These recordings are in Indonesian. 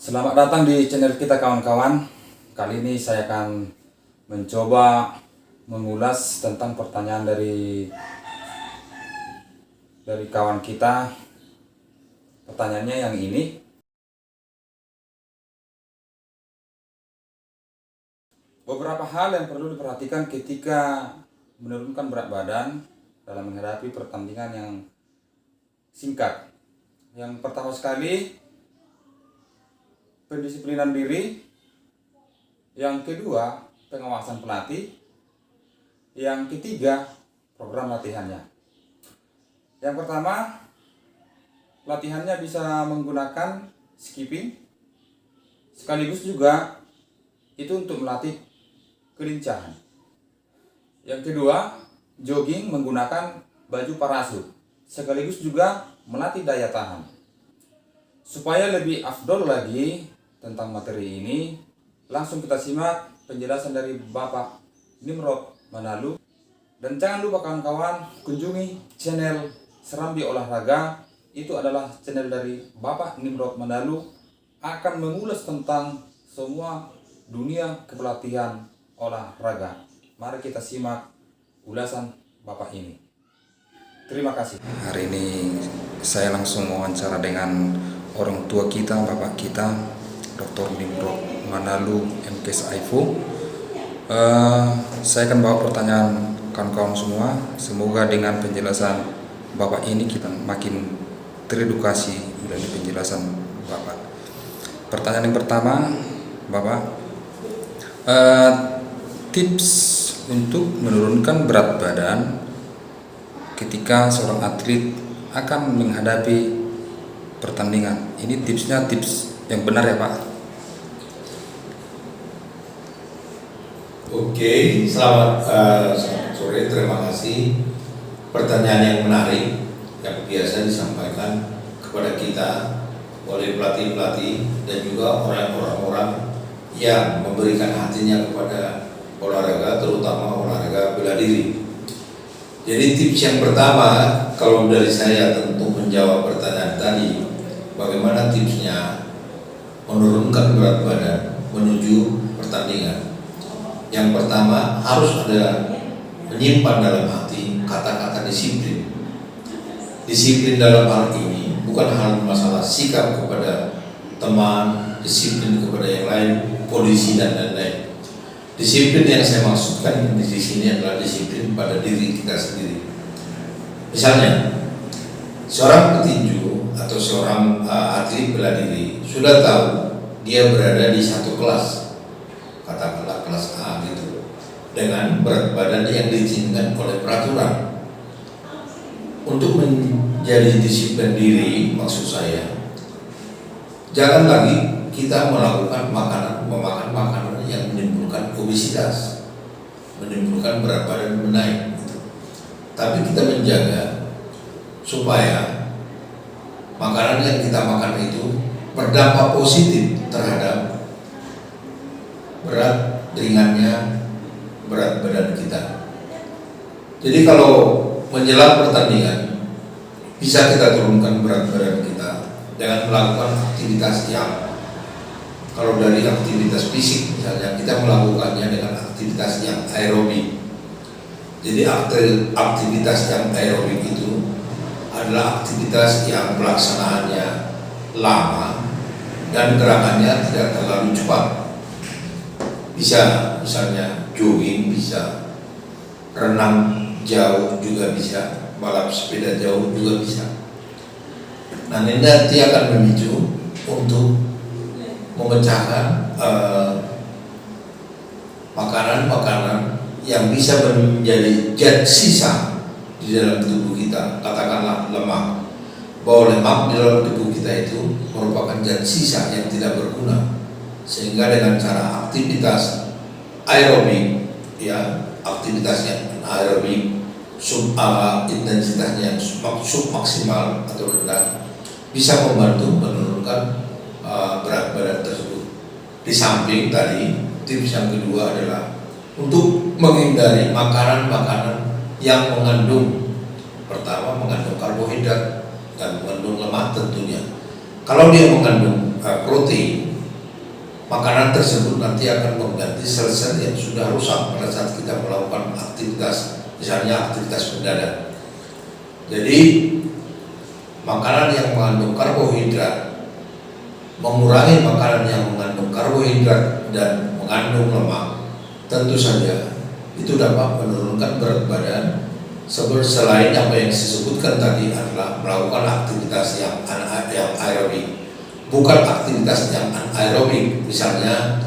Selamat datang di channel kita kawan-kawan. Kali ini saya akan mencoba mengulas tentang pertanyaan dari kawan kita. Pertanyaannya yang ini. Beberapa hal yang perlu diperhatikan ketika menurunkan berat badan dalam menghadapi pertandingan yang singkat. Yang pertama sekali, pendisiplinan diri. Yang kedua, pengawasan pelatih. Yang ketiga, program latihannya. Yang pertama, latihannya bisa menggunakan skipping, sekaligus juga itu untuk melatih kelincahan. Yang kedua, jogging menggunakan baju parasut, sekaligus juga melatih daya tahan. Supaya lebih afdol lagi tentang materi ini, langsung kita simak penjelasan dari Bapak Nimrod Manalu. Dan jangan lupa kawan-kawan kunjungi channel Serambi Olahraga. Itu adalah channel dari Bapak Nimrod Manalu, akan mengulas tentang semua dunia kepelatihan olahraga. Mari kita simak ulasan Bapak ini. Terima kasih. Hari ini saya langsung wawancara dengan orang tua kita, Bapak kita, Dr. Nimrod Manalu MKes Aifu. Saya akan bawa pertanyaan kawan-kawan semua. Semoga dengan penjelasan Bapak ini kita makin teredukasi dari penjelasan Bapak. Pertanyaan yang pertama, Bapak, tips untuk menurunkan berat badan ketika seorang atlet akan menghadapi pertandingan. Ini tipsnya tips yang benar ya Pak? Oke, selamat sore, terima kasih. Pertanyaan yang menarik yang biasa disampaikan kepada kita oleh pelatih-pelatih dan juga orang-orang yang memberikan hatinya kepada olahraga, terutama olahraga bela diri. Jadi tips yang pertama, kalau dari saya tentu menjawab pertanyaan tadi, bagaimana tipsnya menurunkan berat badan menuju pertandingan. Yang pertama, harus ada menyimpan dalam hati kata-kata disiplin. Disiplin dalam hal ini bukan hal masalah sikap kepada teman, disiplin kepada yang lain, polisi dan lain-lain. Disiplin yang saya maksudkan di sini adalah disiplin pada diri kita sendiri. Misalnya, seorang petinju atau seorang atlet bela diri sudah tahu dia berada di satu kelas, katakanlah kelas A gitu, dengan berat badan yang diizinkan oleh peraturan. Untuk menjadi disiplin diri, maksud saya, jangan lagi kita melakukan memakan makanan yang menimbulkan obesitas, menimbulkan berat badan menaik. Tapi kita menjaga supaya makanan yang kita makan itu berdampak positif terhadap berat ringannya berat badan kita. Jadi kalau menjelang pertandingan bisa kita turunkan berat badan kita dengan melakukan aktivitas yang, kalau dari aktivitas fisik misalnya, kita melakukannya dengan aktivitas yang aerobik. Jadi aktivitas yang aerobik itu adalah aktivitas yang pelaksanaannya lama dan gerakannya tidak terlalu cepat. Bisa misalnya jogging, bisa renang jauh juga bisa, balap sepeda jauh juga bisa. Nah, ini nanti akan memicu untuk memecahkan makanan-makanan yang bisa menjadi zat sisa di dalam tubuh kita, katakanlah lemak. Bahwa lemak di dalam tubuh kita itu merupakan zat sisa yang tidak berguna, sehingga dengan cara aktivitas aerobik, ya, aktivitasnya aerobik intensitasnya sub maksimal atau rendah, bisa membantu menurunkan berat badan tersebut. Di samping tadi, tips yang kedua adalah untuk menghindari makanan-makanan yang mengandung, pertama mengandung karbohidrat dan mengandung lemak tentunya. Kalau dia mengandung protein, makanan tersebut nanti akan mengganti sel-sel yang sudah rusak pada saat kita melakukan aktivitas, misalnya aktivitas mendadak. Jadi makanan yang mengandung karbohidrat, mengurangi makanan yang mengandung karbohidrat dan mengandung lemak, tentu saja itu dapat menurunkan berat badan. Selain apa yang disebutkan tadi adalah melakukan aktivitas yang aerobik, bukan aktivitas yang anaerobik, misalnya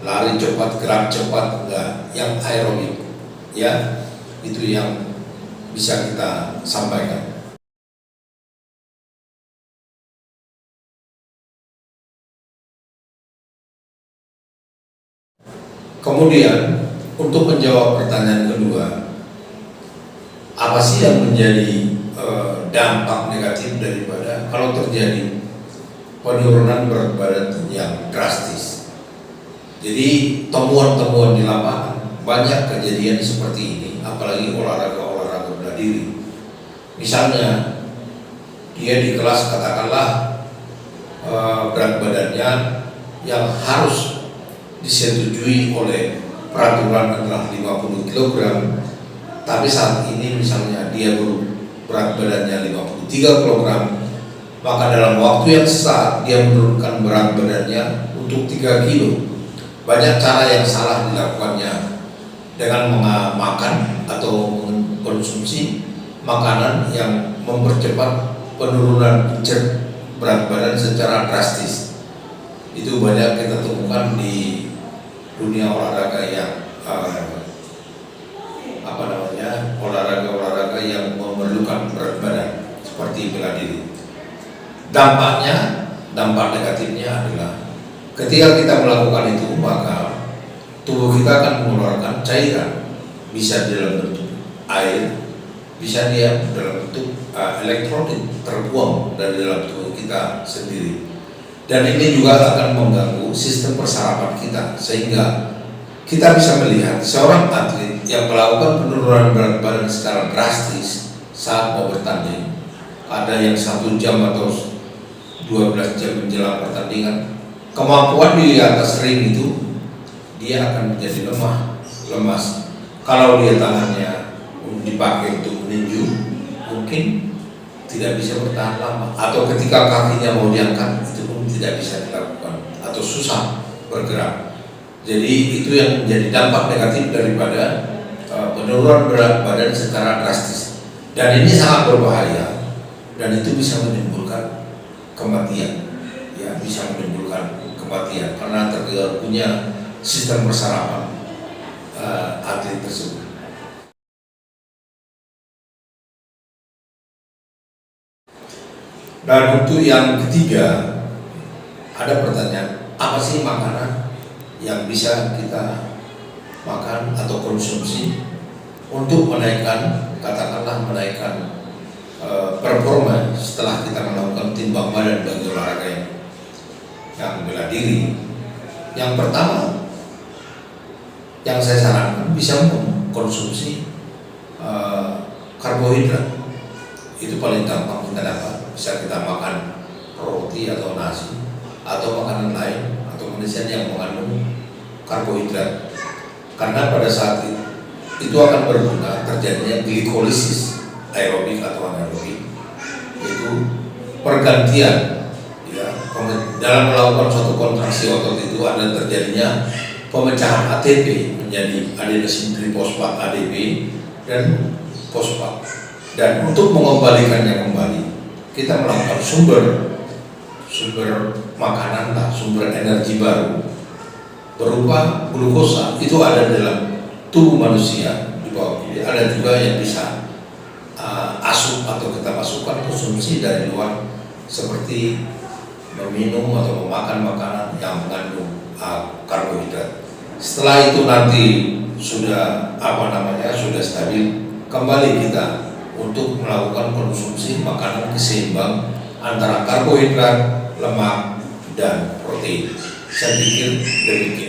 lari cepat, gerak cepat, enggak, yang aerobik, ya, itu yang bisa kita sampaikan. Kemudian untuk menjawab pertanyaan kedua, apa sih yang menjadi dampak negatif daripada kalau terjadi penurunan berat badan yang drastis? Jadi temuan-temuan di lapangan banyak kejadian seperti ini, apalagi olahraga bela diri. Misalnya dia di kelas katakanlah berat badannya yang harus disetujui oleh peraturan adalah 50 kg, tapi saat ini misalnya dia berat badannya 53 kg, maka dalam waktu yang sesaat dia menurunkan berat badannya untuk 3 kilo. Banyak cara yang salah dilakukannya dengan makan atau mengkonsumsi makanan yang mempercepat penurunan berat badan secara drastis. Itu banyak kita temukan di dunia olahraga yang olahraga yang memerlukan berat badan seperti bela diri. Dampak negatifnya adalah ketika kita melakukan itu, maka tubuh kita akan mengeluarkan cairan, bisa dalam bentuk air, bisa dia dalam bentuk elektrolit terbuang dari dalam tubuh kita sendiri. Dan ini juga akan mengganggu sistem persarafan kita, sehingga kita bisa melihat seorang atlet yang melakukan penurunan berat badan secara drastis saat mau bertanding, ada yang 1 jam atau 12 jam menjelang pertandingan, kemampuan di atas ring itu dia akan menjadi lemas. Kalau dia tangannya dipakai untuk meninju, mungkin tidak bisa bertahan lama, atau ketika kakinya mau diangkat itu pun tidak bisa dilakukan atau susah bergerak. Jadi itu yang menjadi dampak negatif daripada penurunan berat badan secara drastis, dan ini sangat berbahaya dan itu bisa menimbulkan kematian, ya, bisa menimbulkan kematian karena terganggunya sistem persarafan atlet tersebut. Dan untuk yang ketiga, ada pertanyaan, apa sih makanan yang bisa kita makan atau konsumsi untuk menaikkan, katakanlah menaikkan performa setelah kita melakukan timbang badan bagi olahraga yang bela diri. Yang pertama yang saya sarankan bisa mengkonsumsi karbohidrat. Itu paling gampang kita dapat. Bisa kita makan roti atau nasi atau makanan lain atau manusia yang mengandung karbohidrat, karena pada saat itu akan berguna terjadinya glikolisis aerobik atau anaerobik, yaitu pergantian, ya, dalam melakukan suatu kontraksi otot itu ada terjadinya pemecahan ATP menjadi adenosine trifosfat ADP dan fosfat, dan untuk mengembalikannya kembali kita melakukan sumber makanan, sumber energi baru berupa glukosa. Itu ada dalam tubuh manusia di bawah. Jadi ada juga yang bisa asup atau kita masukkan konsumsi dari luar, seperti meminum atau memakan makanan yang mengandung karbohidrat. Setelah itu nanti sudah sudah stabil, kembali kita untuk melakukan konsumsi makanan keseimbang antara karbohidrat, lemak, dan protein. Saya pikir demikian.